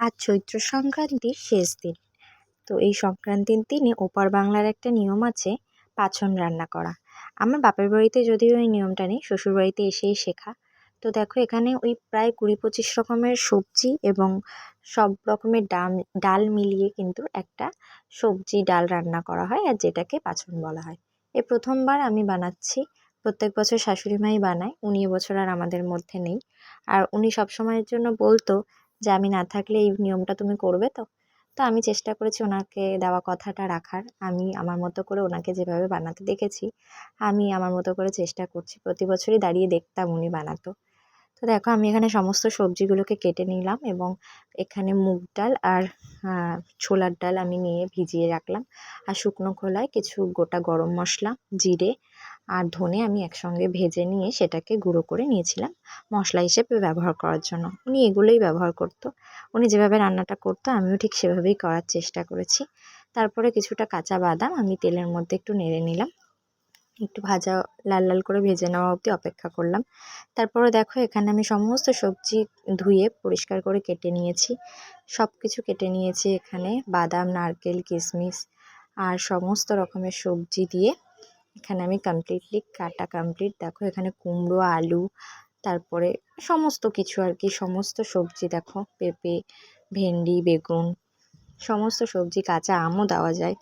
আজ চৈত্র সংক্রান্তির শেষ দিন। তো এই সংক্রান্তির দিনে ওপার বাংলার একটা নিয়ম আছে পাছন রান্না করা। আমার বাপের বাড়িতে যদিও ওই নিয়মটা নেই, শ্বশুরবাড়িতে এসেই শেখা। তো দেখো এখানে ওই প্রায় ২০-২৫ রকমের সবজি এবং সব রকমের ডাল মিলিয়ে কিন্তু একটা সবজি ডাল রান্না করা হয়, আর যেটাকে পাছন বলা হয়। এই প্রথমবার আমি বানাচ্ছি। প্রত্যেক বছর শাশুড়ি মাই বানায়, উনি এবছর আর আমাদের মধ্যে নেই। আর উনি সবসময়ের জন্য বলতো যে আমি না থাকলে এই নিয়মটা তুমি করবে তো? তো আমি চেষ্টা করেছি ওনাকে দেওয়া কথাটা রাখার। আমি আমার মতো করে ওনাকে যেভাবে বানাতে দেখেছি, আমি আমার মতো করে চেষ্টা করছি। প্রতি বছরই দাঁড়িয়ে দেখতাম উনি বানাতো। তো দেখো আমি এখানে সমস্ত সবজিগুলোকে কেটে নিলাম এবং এখানে মুগ ডাল আর ছোলার ডাল আমি নিয়ে ভিজিয়ে রাখলাম। আর শুকনো খোলায় কিছু গোটা গরম মশলা, জিরে আর ধনে আমি একসঙ্গে ভেজে নিয়ে সেটাকে গুঁড়ো করে নিয়েছিলাম মশলা হিসেবে ব্যবহার করার জন্য। উনি এগুলোই ব্যবহার করতো। উনি যেভাবে রান্নাটা করতো আমিও ঠিক সেভাবেই করার চেষ্টা করেছি। তারপরে কিছুটা কাঁচা বাদাম আমি তেলের মধ্যে একটু নেড়ে নিলাম। একটু ভাজা লাল লাল করে ভেজে নেওয়া অবধি অপেক্ষা করলাম। তারপরে দেখো এখানে আমি সমস্ত সবজি ধুয়ে পরিষ্কার করে কেটে নিয়েছি। সব কিছু কেটে নিয়েছি এখানে বাদাম, নারকেল, কিশমিশ আর সমস্ত রকমের সবজি দিয়ে এখানে আমি কমপ্লিটলি কাটা কমপ্লিট। দেখো এখানে কুমড়ো, আলু, তারপরে সমস্ত কিছু আর কি, সমস্ত সবজি দেখো, পেঁপে, ভেন্ডি, বেগুন, সমস্ত সবজি, কাঁচা আমও দেওয়া যায়।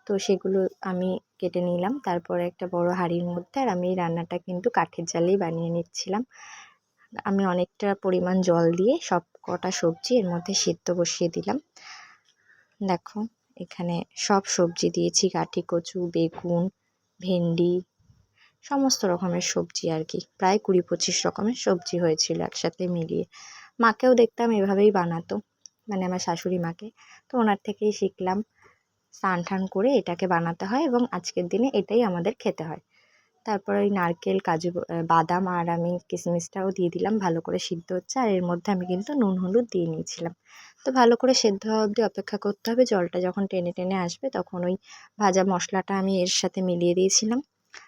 তো সেগুলো আমি কেটে নিলাম। তারপরে একটা বড় হাঁড়ির মধ্যে, আর আমি এই রান্নাটা কিন্তু কাঠের জালেই বানিয়ে নিচ্ছিলাম। আমি অনেকটা পরিমাণ জল দিয়ে সব কটা সবজি এর মধ্যে সিদ্ধ বসিয়ে দিলাম। দেখো এখানে সব সবজি দিয়েছি, কাঠি কচু, বেগুন, ভেন্ডি, সমস্ত রকমের সবজি আর কি। প্রায় ২০-২৫ রকমের সবজি হয়েছিল একসাথে মিলিয়ে। মাকেও দেখতাম এভাবেই বানাতো, মানে আমার শাশুড়ি মাকে। তো ওনার থেকেই শিখলাম। স্নান টান করে এটাকে বানাতে হয় এবং আজকের দিনে এটাই আমাদের খেতে হয়। তারপরে ওই নারকেল, কাজু, বাদাম আর আমি কিশমিশটাও দিয়ে দিলাম। ভালো করে সিদ্ধ হচ্ছে, আর এর মধ্যে আমি কিন্তু নুন হলুদ দিয়ে নিয়েছিলাম। তো ভালো করে সেদ্ধ হওয়া অবধি অপেক্ষা করতে হবে। জলটা যখন টেনে টেনে আসবে তখন ওই ভাজা মশলাটা আমি এর সাথে মিলিয়ে দিয়েছিলাম।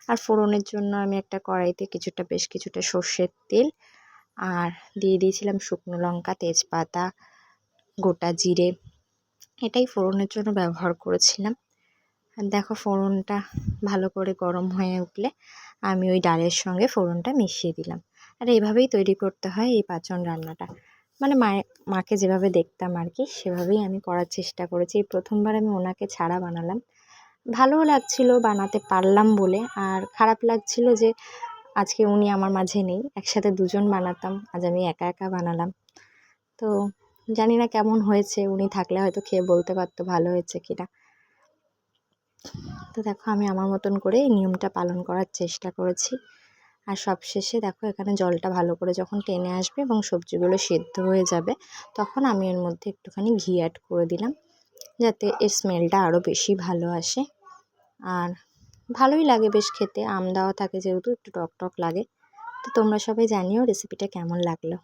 আর ফোড়নের জন্য আমি একটা কড়াইতে বেশ কিছুটা সর্ষের তেল আর দিয়ে দিয়েছিলাম শুকনো লঙ্কা, তেজপাতা, গোটা জিরে, এটাই ফোড়নের জন্য ব্যবহার করেছিলাম। আর দেখো ফোড়নটা ভালো করে গরম হয়ে উঠলে আমি ওই ডালের সঙ্গে ফোড়নটা মিশিয়ে দিলাম। আর এইভাবেই তৈরি করতে হয় এই পাঁচন রান্নাটা। মানে মাকে যেভাবে দেখতাম আর কি সেভাবেই আমি করার চেষ্টা করেছি। এই প্রথমবার আমি ওনাকে ছাড়া বানালাম। ভালোও লাগছিল বানাতে পারলাম বলে, আর খারাপ লাগছিল যে আজকে উনি আমার মাঝে নেই। একসাথে দুজন বানাতাম, আজ আমি একা একা বানালাম। তো জানি না কেমন হয়েছে, উনি থাকলে হয়তো খেয়ে বলতে পারতো ভালো হয়েছে কিনা। তো দেখো আমি আমার মতন করে এই নিয়মটা পালন করার চেষ্টা করেছি। আর সবশেষে দেখো এখানে জলটা ভালো করে যখন টেনে আসবে এবং সবজিগুলো সেদ্ধ হয়ে যাবে, তখন আমি এর মধ্যে একটুখানি ঘি অ্যাড করে দিলাম, যাতে এর স্মেলটা আরও বেশি ভালো আসে। আর ভালোই লাগে বেশ খেতে, আম দেওয়া থাকে যেহেতু একটু টক টক লাগে। তো তোমরা সবাই জানিও রেসিপিটা কেমন লাগলো।